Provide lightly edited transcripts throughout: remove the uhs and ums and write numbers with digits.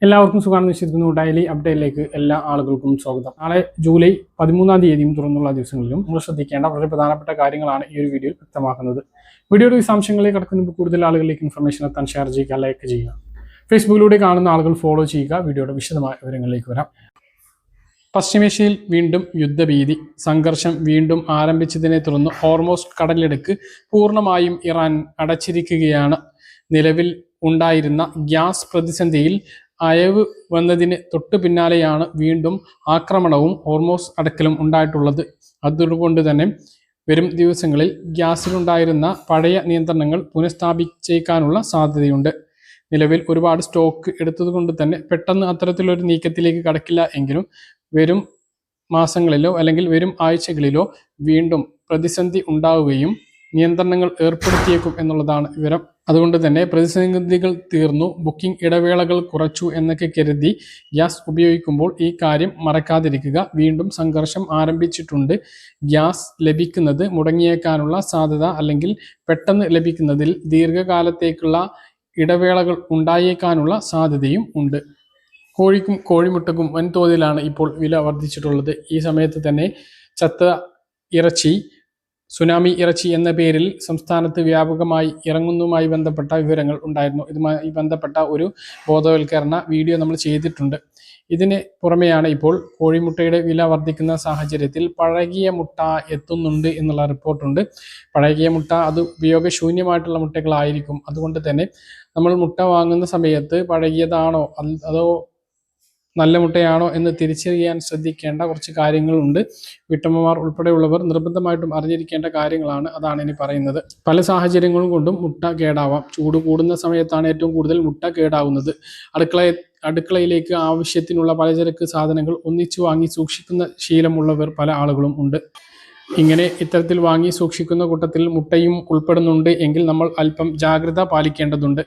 എല്ലാവർക്കും സുഖമാണെന്ന് വിശ്വസിക്കുന്നു. ഡെയിലി അപ്ഡേറ്റിലേക്ക് എല്ലാ ആളുകൾക്കും സ്വാഗതം. നാളെ ജൂലൈ 13-ാം തീയതിയും തുറന്നുള്ള ദിവസങ്ങളിലും നമ്മൾ ശ്രദ്ധിക്കേണ്ട വളരെ പ്രധാനപ്പെട്ട കാര്യങ്ങളാണ് ഈ ഒരു വീഡിയോയിൽ വ്യക്തമാക്കുന്നത്. വീഡിയോയുടെ വിശദാംശങ്ങളിലേക്ക് കടക്കുന്നതിന് കൂടുതൽ ആളുകളിലേക്ക് ഇൻഫർമേഷൻ എത്താൻ ഷെയർ ചെയ്യുക, ലൈക്ക് ചെയ്യുക. ഫേസ്ബുക്കിലൂടെ കാണുന്ന ആളുകൾ ഫോളോ ചെയ്യുക. വീഡിയോയുടെ വിശദമായ വിവരങ്ങളിലേക്ക് വരാം. പശ്ചിമേഷ്യയിൽ വീണ്ടും യുദ്ധഭീതി. സംഘർഷം വീണ്ടും ആരംഭിച്ചതിനെ തുടർന്ന് ഹോർമോസ് കടലിടുക്ക് പൂർണ്ണമായും ഇറാൻ അടച്ചിരിക്കുകയാണ്. നിലവിൽ ഉണ്ടായിരുന്ന ഗ്യാസ് പ്രതിസന്ധിയിൽ അയവ് വന്നതിന് തൊട്ടു പിന്നാലെയാണ് വീണ്ടും ആക്രമണവും ഹോർമോസ് അടക്കലും ഉണ്ടായിട്ടുള്ളത്. അതുകൊണ്ട് തന്നെ വരും ദിവസങ്ങളിൽ ഗ്യാസിലുണ്ടായിരുന്ന പഴയ നിയന്ത്രണങ്ങൾ പുനഃസ്ഥാപിച്ചേക്കാനുള്ള സാധ്യതയുണ്ട്. നിലവിൽ ഒരുപാട് സ്റ്റോക്ക് എടുത്തതുകൊണ്ട് തന്നെ പെട്ടെന്ന് അത്തരത്തിലൊരു നീക്കത്തിലേക്ക് കടക്കില്ല എങ്കിലും വരും മാസങ്ങളിലോ അല്ലെങ്കിൽ വരും ആഴ്ചകളിലോ വീണ്ടും പ്രതിസന്ധി ഉണ്ടാവുകയും നിയന്ത്രണങ്ങൾ ഏർപ്പെടുത്തിയേക്കും എന്നുള്ളതാണ് വിവരം. അതുകൊണ്ട് തന്നെ പ്രതിസന്ധികൾ തീർന്നു, ബുക്കിംഗ് ഇടവേളകൾ കുറച്ചു എന്നൊക്കെ കരുതി ഗ്യാസ് ഉപയോഗിക്കുമ്പോൾ ഈ കാര്യം മറക്കാതിരിക്കുക. വീണ്ടും സംഘർഷം ആരംഭിച്ചിട്ടുണ്ട്. ഗ്യാസ് ലഭിക്കുന്നത് മുടങ്ങിയേക്കാനുള്ള സാധ്യത അല്ലെങ്കിൽ പെട്ടെന്ന് ലഭിക്കുന്നതിൽ ദീർഘകാലത്തേക്കുള്ള ഇടവേളകൾ ഉണ്ടായേക്കാനുള്ള സാധ്യതയും ഉണ്ട്. കോഴിക്കും കോഴിമുട്ടക്കും വൻതോതിലാണ് ഇപ്പോൾ വില വർദ്ധിച്ചിട്ടുള്ളത്. ഈ സമയത്ത് തന്നെ ചത്ത ഇറച്ചി, സുനാമി ഇറച്ചി എന്ന പേരിൽ സംസ്ഥാനത്ത് വ്യാപകമായി ഇറങ്ങുന്നതുമായി ബന്ധപ്പെട്ട വിവരങ്ങൾ ഉണ്ടായിരുന്നു. ഇതുമായി ബന്ധപ്പെട്ട ഒരു ബോധവൽക്കരണ വീഡിയോ നമ്മൾ ചെയ്തിട്ടുണ്ട്. ഇതിന് പുറമെയാണ് ഇപ്പോൾ കോഴിമുട്ടയുടെ വില വർദ്ധിക്കുന്ന സാഹചര്യത്തിൽ പഴകിയ മുട്ട എത്തുന്നുണ്ട് എന്നുള്ള റിപ്പോർട്ടുണ്ട്. പഴകിയ മുട്ട അത് ഉപയോഗശൂന്യമായിട്ടുള്ള മുട്ടകളായിരിക്കും. അതുകൊണ്ട് തന്നെ നമ്മൾ മുട്ട വാങ്ങുന്ന സമയത്ത് പഴകിയതാണോ അതോ നല്ല മുട്ടയാണോ എന്ന് തിരിച്ചറിയാൻ ശ്രദ്ധിക്കേണ്ട കുറച്ച് കാര്യങ്ങളുണ്ട്. വീട്ടമ്മമാർ ഉൾപ്പെടെയുള്ളവർ നിർബന്ധമായിട്ടും അറിഞ്ഞിരിക്കേണ്ട കാര്യങ്ങളാണ്. അതാണ് ഇനി പറയുന്നത്. പല സാഹചര്യങ്ങളും കൊണ്ടും മുട്ട കേടാവാം. ചൂട് കൂടുന്ന സമയത്താണ് ഏറ്റവും കൂടുതൽ മുട്ട കേടാവുന്നത്. അടുക്കളയിലേക്ക് ആവശ്യത്തിനുള്ള പലചരക്ക് സാധനങ്ങൾ ഒന്നിച്ചു വാങ്ങി സൂക്ഷിക്കുന്ന ശീലമുള്ളവർ പല ആളുകളും ഉണ്ട്. ഇങ്ങനെ ഇത്തരത്തിൽ വാങ്ങി സൂക്ഷിക്കുന്ന കൂട്ടത്തിൽ മുട്ടയും ഉൾപ്പെടുന്നുണ്ട് എങ്കിൽ നമ്മൾ അല്പം ജാഗ്രത പാലിക്കേണ്ടതുണ്ട്.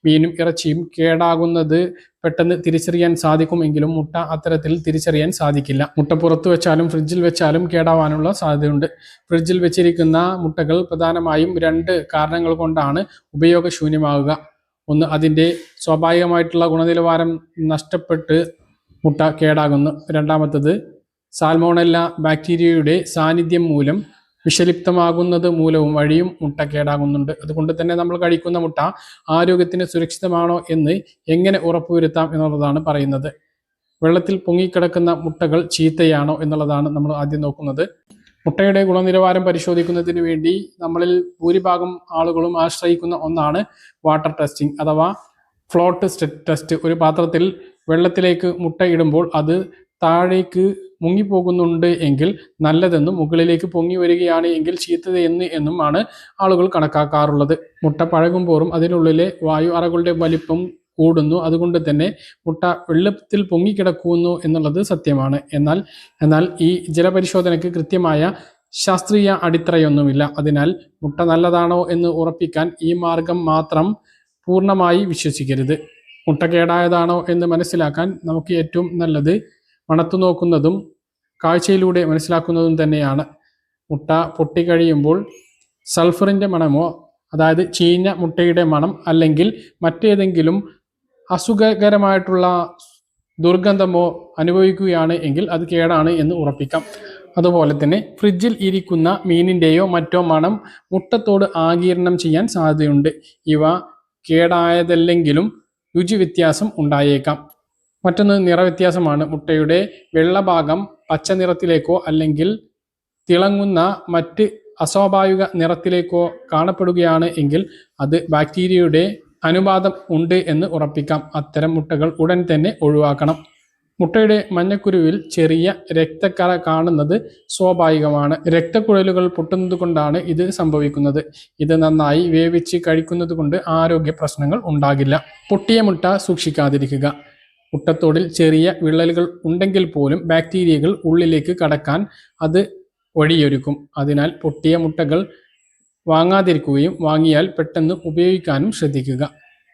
മീനും ഇറച്ചിയും കേടാകുന്നത് പെട്ടെന്ന് തിരിച്ചറിയാൻ സാധിക്കുമെങ്കിലും മുട്ട അത്തരത്തിൽ തിരിച്ചറിയാൻ സാധിക്കില്ല. മുട്ട പുറത്തു വെച്ചാലും ഫ്രിഡ്ജിൽ വെച്ചാലും കേടാവാനുള്ള സാധ്യതയുണ്ട്. ഫ്രിഡ്ജിൽ വെച്ചിരിക്കുന്ന മുട്ടകൾ പ്രധാനമായും 2 കാരണങ്ങൾ കൊണ്ടാണ് ഉപയോഗശൂന്യമാവുക. ഒന്ന്, അതിൻ്റെ സ്വാഭാവികമായിട്ടുള്ള ഗുണനിലവാരം നഷ്ടപ്പെട്ട് മുട്ട കേടാകുന്നു. രണ്ടാമത്തത്, സാൽമോണല്ല ബാക്ടീരിയയുടെ സാന്നിധ്യം മൂലം വിഷലിപ്തമാകുന്നത് മൂലവും വഴിയും മുട്ട കേടാകുന്നുണ്ട്. അതുകൊണ്ട് തന്നെ നമ്മൾ കഴിക്കുന്ന മുട്ട ആരോഗ്യത്തിന് സുരക്ഷിതമാണോ എന്ന് എങ്ങനെ ഉറപ്പുവരുത്താം എന്നുള്ളതാണ് പറയുന്നത്. വെള്ളത്തിൽ പൊങ്ങിക്കിടക്കുന്ന മുട്ടകൾ ചീത്തയാണോ എന്നുള്ളതാണ് നമ്മൾ ആദ്യം നോക്കുന്നത്. മുട്ടയുടെ ഗുണനിലവാരം പരിശോധിക്കുന്നതിന് വേണ്ടി നമ്മളിൽ ഭൂരിഭാഗം ആളുകളും ആശ്രയിക്കുന്ന ഒന്നാണ് വാട്ടർ ടെസ്റ്റിംഗ് അഥവാ ഫ്ലോട്ട് ടെസ്റ്റ്. ഒരു പാത്രത്തിൽ വെള്ളത്തിലേക്ക് മുട്ട ഇടുമ്പോൾ അത് താഴേക്ക് മുങ്ങിപ്പോകുന്നുണ്ട് എങ്കിൽ നല്ലതെന്നും മുകളിലേക്ക് പൊങ്ങി വരികയാണ് എങ്കിൽ ചീത്തതെന്നും ആണ് ആളുകൾ കണക്കാക്കാറുള്ളത്. മുട്ട പഴകുമ്പോഴും അതിനുള്ളിലെ വായു അറകളുടെ വലിപ്പം കൂടുന്നു. അതുകൊണ്ട് തന്നെ മുട്ട വെള്ളത്തിൽ പൊങ്ങിക്കിടക്കുന്നു എന്നുള്ളത് സത്യമാണ്. എന്നാൽ ഈ ജലപരിശോധനയ്ക്ക് കൃത്യമായ ശാസ്ത്രീയ അടിത്തറയൊന്നുമില്ല. അതിനാൽ മുട്ട നല്ലതാണോ എന്ന് ഉറപ്പിക്കാൻ ഈ മാർഗം മാത്രം പൂർണ്ണമായി വിശ്വസിക്കരുത്. മുട്ട കേടായതാണോ എന്ന് മനസ്സിലാക്കാൻ നമുക്ക് ഏറ്റവും നല്ലത് മണത്തു നോക്കുന്നതും കാഴ്ചയിലൂടെ മനസ്സിലാക്കുന്നതും തന്നെയാണ്. മുട്ട പൊട്ടിക്കഴിയുമ്പോൾ സൾഫറിൻ്റെ മണമോ, അതായത് ചീഞ്ഞ മുട്ടയുടെ മണം, അല്ലെങ്കിൽ മറ്റേതെങ്കിലും അസുഖകരമായിട്ടുള്ള ദുർഗന്ധമോ അനുഭവിക്കുകയാണ് എങ്കിൽ അത് കേടാണ് എന്ന് ഉറപ്പിക്കാം. അതുപോലെ തന്നെ ഫ്രിഡ്ജിൽ ഇരിക്കുന്ന മീനിൻ്റെയോ മറ്റോ മണം മുട്ടത്തോട് ആഗിരണം ചെയ്യാൻ സാധ്യതയുണ്ട്. ഇവ കേടായതല്ലെങ്കിലും രുചി വ്യത്യാസം ഉണ്ടായേക്കാം. മറ്റൊന്ന് നിറവ്യത്യാസമാണ്. മുട്ടയുടെ വെള്ളഭാഗം പച്ച നിറത്തിലേക്കോ അല്ലെങ്കിൽ തിളങ്ങുന്ന മറ്റ് അസ്വാഭാവിക നിറത്തിലേക്കോ കാണപ്പെടുകയാണ് എങ്കിൽ അത് ബാക്ടീരിയയുടെ അനുപാതം ഉണ്ട് എന്ന് ഉറപ്പിക്കാം. അത്തരം മുട്ടകൾ ഉടൻ തന്നെ ഒഴിവാക്കണം. മുട്ടയുടെ മഞ്ഞക്കുരുവിൽ ചെറിയ രക്തക്കറ കാണുന്നത് സ്വാഭാവികമാണ്. രക്തക്കുഴലുകൾ പൊട്ടുന്നത് കൊണ്ടാണ് ഇത് സംഭവിക്കുന്നത്. ഇത് നന്നായി വേവിച്ച് കഴിക്കുന്നത് കൊണ്ട് ആരോഗ്യ പ്രശ്നങ്ങൾ ഉണ്ടാകില്ല. പൊട്ടിയ മുട്ട സൂക്ഷിക്കാതിരിക്കുക. മുട്ടത്തോടിൽ ചെറിയ വിള്ളലുകൾ ഉണ്ടെങ്കിൽ പോലും ബാക്ടീരിയകൾ ഉള്ളിലേക്ക് കടക്കാൻ അത് വഴിയൊരുക്കും. അതിനാൽ പൊട്ടിയ മുട്ടകൾ വാങ്ങാതിരിക്കുകയും വാങ്ങിയാൽ പെട്ടെന്ന് ഉപയോഗിക്കാനും ശ്രദ്ധിക്കുക.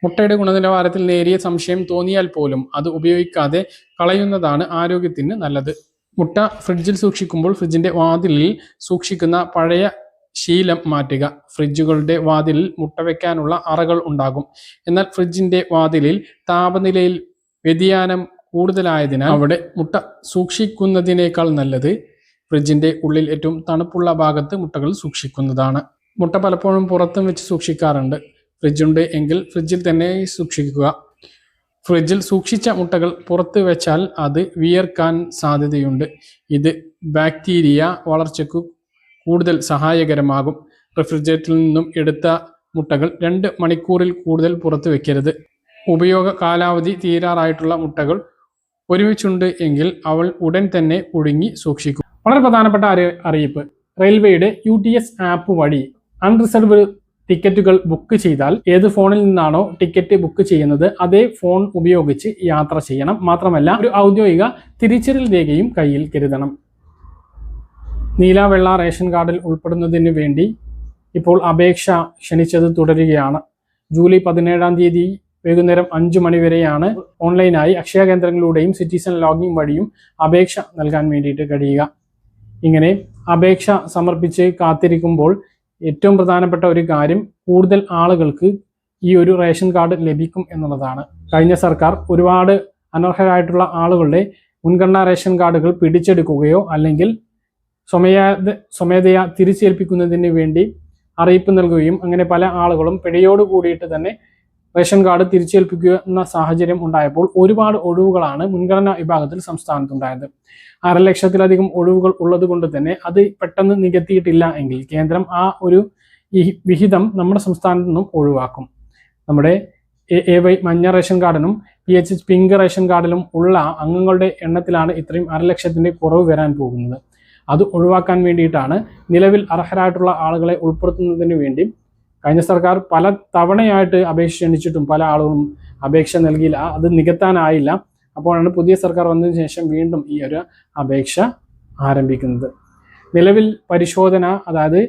മുട്ടയുടെ ഗുണനിലവാരത്തിൽ നേരിയ സംശയം തോന്നിയാൽ പോലും അത് ഉപയോഗിക്കാതെ കളയുന്നതാണ് ആരോഗ്യത്തിന് നല്ലത്. മുട്ട ഫ്രിഡ്ജിൽ സൂക്ഷിക്കുമ്പോൾ ഫ്രിഡ്ജിൻ്റെ വാതിലിൽ സൂക്ഷിക്കുന്ന പഴയ ശീലം മാറ്റുക. ഫ്രിഡ്ജുകളുടെ വാതിലിൽ മുട്ട വയ്ക്കാനുള്ള അറകൾ ഉണ്ടാകും. എന്നാൽ ഫ്രിഡ്ജിൻ്റെ വാതിലിൽ താപനിലയിൽ വ്യതിയാനം കൂടുതലായതിനാൽ അവിടെ മുട്ട സൂക്ഷിക്കുന്നതിനേക്കാൾ നല്ലത് ഫ്രിഡ്ജിൻ്റെ ഉള്ളിൽ ഏറ്റവും തണുപ്പുള്ള ഭാഗത്ത് മുട്ടകൾ സൂക്ഷിക്കുന്നതാണ്. മുട്ട പലപ്പോഴും പുറത്തും വെച്ച് സൂക്ഷിക്കാറുണ്ട്. ഫ്രിഡ്ജുണ്ട് എങ്കിൽ ഫ്രിഡ്ജിൽ തന്നെ സൂക്ഷിക്കുക. ഫ്രിഡ്ജിൽ സൂക്ഷിച്ച മുട്ടകൾ പുറത്ത് വെച്ചാൽ അത് വിയർക്കാൻ സാധ്യതയുണ്ട്. ഇത് ബാക്ടീരിയ വളർച്ചയ്ക്ക് കൂടുതൽ സഹായകരമാകും. റെഫ്രിജറേറ്ററിൽ നിന്നും എടുത്ത മുട്ടകൾ 2 മണിക്കൂറിൽ കൂടുതൽ പുറത്ത് വയ്ക്കരുത്. ഉപയോഗ കാലാവധി തീരാറായിട്ടുള്ള മുട്ടകൾ ഒരുമിച്ചുണ്ട് എങ്കിൽ അവൾ ഉടൻ തന്നെ പുഴുങ്ങി സൂക്ഷിക്കും. വളരെ പ്രധാനപ്പെട്ട അറിയിപ്പ്. റെയിൽവേയുടെ UTS ആപ്പ് വഴി അൺറിസർവ്ഡ് ടിക്കറ്റുകൾ ബുക്ക് ചെയ്താൽ ഏത് ഫോണിൽ നിന്നാണോ ടിക്കറ്റ് ബുക്ക് ചെയ്യുന്നത് അതേ ഫോൺ ഉപയോഗിച്ച് യാത്ര ചെയ്യണം. മാത്രമല്ല ഒരു ഔദ്യോഗിക തിരിച്ചറിയൽ രേഖയും കയ്യിൽ കരുതണം. നീല വെള്ള റേഷൻ കാർഡിൽ ഉൾപ്പെടുന്നതിന് വേണ്ടി ഇപ്പോൾ അപേക്ഷ ക്ഷണിച്ചത് തുടരുകയാണ്. ജൂലൈ 17-ാം തീയതി വൈകുന്നേരം 5 മണി വരെയാണ് ഓൺലൈനായി അക്ഷയ കേന്ദ്രങ്ങളിലൂടെയും സിറ്റിസൺ ലോഗിൻ വഴിയും അപേക്ഷ നൽകാൻ വേണ്ടിയിട്ട് കഴിയുക. ഇങ്ങനെ അപേക്ഷ സമർപ്പിച്ച് കാത്തിരിക്കുമ്പോൾ ഏറ്റവും പ്രധാനപ്പെട്ട ഒരു കാര്യം കൂടുതൽ ആളുകൾക്ക് ഈ ഒരു റേഷൻ കാർഡ് ലഭിക്കും എന്നുള്ളതാണ്. കഴിഞ്ഞ സർക്കാർ ഒരുപാട് അനർഹരായിട്ടുള്ള ആളുകളുടെ മുൻഗണനാ റേഷൻ കാർഡുകൾ പിടിച്ചെടുക്കുകയോ അല്ലെങ്കിൽ സ്വമേധയാ തിരിച്ചേൽപ്പിക്കുന്നതിന് വേണ്ടി അറിയിപ്പ് നൽകുകയും അങ്ങനെ പല ആളുകളും പിഴയോട് കൂടിയിട്ട് തന്നെ റേഷൻ കാർഡ് തിരിച്ചേൽപ്പിക്കുക എന്ന സാഹചര്യം ഉണ്ടായപ്പോൾ ഒരുപാട് ഒഴിവുകളാണ് മുൻഗണനാ വിഭാഗത്തിൽ സംസ്ഥാനത്തുണ്ടായത്. 6 ലക്ഷത്തിലധികം ഒഴിവുകൾ ഉള്ളത് കൊണ്ട് തന്നെ അത് പെട്ടെന്ന് നികത്തിയിട്ടില്ല എങ്കിൽ കേന്ദ്രം ആ ഒരു വിഹിതം നമ്മുടെ സംസ്ഥാനത്തു നിന്നും ഒഴിവാക്കും. നമ്മുടെ AY മഞ്ഞ റേഷൻ കാർഡിനും PHH പിങ്ക് റേഷൻ കാർഡിലും ഉള്ള അംഗങ്ങളുടെ എണ്ണത്തിലാണ് ഇത്രയും 6 ലക്ഷത്തിൻ്റെ കുറവ് വരാൻ പോകുന്നത്. അത് ഒഴിവാക്കാൻ വേണ്ടിയിട്ടാണ് നിലവിൽ അർഹരായിട്ടുള്ള ആളുകളെ ഉൾപ്പെടുത്തുന്നതിന് വേണ്ടി കഴിഞ്ഞ സർക്കാർ പല തവണയായിട്ട് അപേക്ഷ ക്ഷണിച്ചിട്ടും പല ആളുകളും അപേക്ഷ നൽകിയില്ല. അത് നികത്താനായില്ല. അപ്പോഴാണ് പുതിയ സർക്കാർ വന്നതിന് ശേഷം വീണ്ടും ഈ ഒരു അപേക്ഷ ആരംഭിക്കുന്നത്. നിലവിൽ പരിശോധന, അതായത്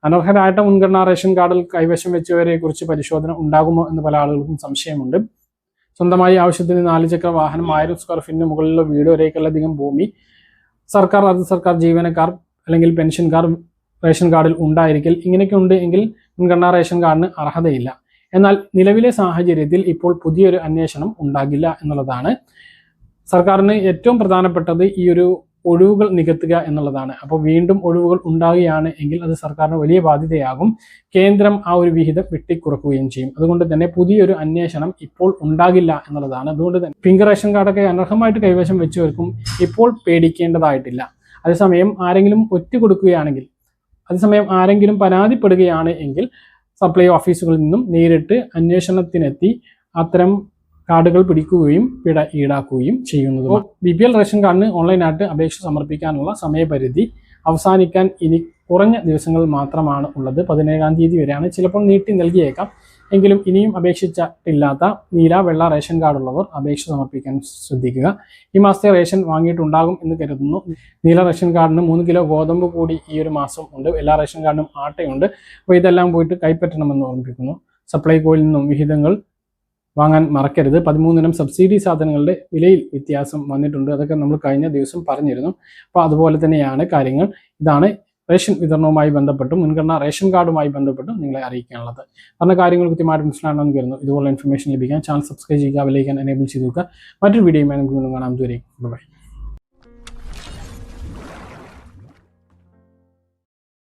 അനർഹരായിട്ട് മുൻഗണനാ റേഷൻ കാർഡിൽ കൈവശം വെച്ചവരെ കുറിച്ച് പരിശോധന ഉണ്ടാകുമോ എന്ന് പല ആളുകൾക്കും സംശയമുണ്ട്. സ്വന്തമായി ആവശ്യത്തിന് 4 ചക്ര വാഹനം, 1000 സ്ക്വയർ ഫീറ്റിന് മുകളിലുള്ള വീട്, ഒരേക്കലധികം ഭൂമി, സർക്കാർ അർദ്ധ സർക്കാർ ജീവനക്കാർ അല്ലെങ്കിൽ പെൻഷൻകാർ റേഷൻ കാർഡിൽ ഉണ്ടായിരിക്കൽ, ഇങ്ങനെയൊക്കെ ഉണ്ട് എങ്കിൽ മുൻഗണനാ റേഷൻ കാർഡിന് അർഹതയില്ല. എന്നാൽ നിലവിലെ സാഹചര്യത്തിൽ ഇപ്പോൾ പുതിയൊരു അന്വേഷണം ഉണ്ടാകില്ല എന്നുള്ളതാണ്. സർക്കാരിന് ഏറ്റവും പ്രധാനപ്പെട്ടത് ഈ ഒരു ഒഴിവുകൾ നികത്തുക എന്നുള്ളതാണ്. അപ്പോൾ വീണ്ടും ഒഴിവുകൾ ഉണ്ടാകുകയാണ് എങ്കിൽ അത് സർക്കാരിന് വലിയ ബാധ്യതയാകും. കേന്ദ്രം ആ ഒരു വിഹിതം വെട്ടിക്കുറക്കുകയും ചെയ്യും. അതുകൊണ്ട് തന്നെ പുതിയൊരു അന്വേഷണം ഇപ്പോൾ ഉണ്ടാകില്ല എന്നുള്ളതാണ്. അതുകൊണ്ട് തന്നെ പിങ്ക് റേഷൻ കാർഡൊക്കെ അനർഹമായിട്ട് കൈവശം വെച്ചവർക്കും ഇപ്പോൾ പേടിക്കേണ്ടതായിട്ടില്ല. അതേസമയം ആരെങ്കിലും ഒറ്റ കൊടുക്കുകയാണെങ്കിൽ, അതേസമയം ആരെങ്കിലും പരാതിപ്പെടുകയാണ് എങ്കിൽ സപ്ലൈ ഓഫീസുകളിൽ നിന്നും നേരിട്ട് അന്വേഷണത്തിനെത്തി അത്തരം കാർഡുകൾ പിടിക്കുകയും പിഴ ഈടാക്കുകയും ചെയ്യുന്നതും. BPL റേഷൻ കാർഡിന് ഓൺലൈനായിട്ട് അപേക്ഷ സമർപ്പിക്കാനുള്ള സമയപരിധി അവസാനിക്കാൻ ഇനി കുറഞ്ഞ ദിവസങ്ങൾ മാത്രമാണ് ഉള്ളത്. 17-ാം തീയതി വരെയാണ്. ചിലപ്പോൾ നീട്ടി നൽകിയേക്കാം. എങ്കിലും ഇനിയും അപേക്ഷിച്ചിട്ടില്ലാത്ത നീല വെള്ള റേഷൻ കാർഡുള്ളവർ അപേക്ഷ സമർപ്പിക്കാൻ ശ്രദ്ധിക്കുക. ഈ മാസത്തെ റേഷൻ വാങ്ങിയിട്ടുണ്ടാകും എന്ന് കരുതുന്നു. നീല റേഷൻ കാർഡിന് 3 കിലോ ഗോതമ്പ് കൂടി ഈ ഒരു മാസം ഉണ്ട്. എല്ലാ റേഷൻ കാർഡിനും ആട്ടയുണ്ട്. അപ്പോൾ ഇതെല്ലാം പോയിട്ട് കൈപ്പറ്റണമെന്ന് ഓർമ്മിപ്പിക്കുന്നു. സപ്ലൈകോയിൽ നിന്നും വിഹിതങ്ങൾ വാങ്ങാൻ മറക്കരുത്. 13 ഇനം സബ്സിഡി സാധനങ്ങളുടെ വിലയിൽ വ്യത്യാസം വന്നിട്ടുണ്ട്. അതൊക്കെ നമ്മൾ കഴിഞ്ഞ ദിവസം പറഞ്ഞിരുന്നു. അപ്പോൾ അതുപോലെ തന്നെയാണ് കാര്യങ്ങൾ. ഇതാണ് റേഷൻ വിതരണവുമായി ബന്ധപ്പെട്ടും മുൻഗണനാ റേഷൻ കാർഡുമായി ബന്ധപ്പെട്ടും നിങ്ങളെ അറിയിക്കാനുള്ളത്. പറഞ്ഞ കാര്യങ്ങൾ കൃത്യമായിട്ട് മനസ്സിലാണെന്ന് കരുതുന്നു. ഇതുപോലെ ഇൻഫർമേഷൻ ലഭിക്കാൻ ചാനൽ സബ്സ്ക്രൈബ് ചെയ്യുക, ബെൽ ഐക്കൺ എനേബിൾ ചെയ്ത് നോക്കുക. മറ്റൊരു വീഡിയോയുമായി നമുക്ക് വീണ്ടും കാണാം. ദൂരേക്ക് ബൈ.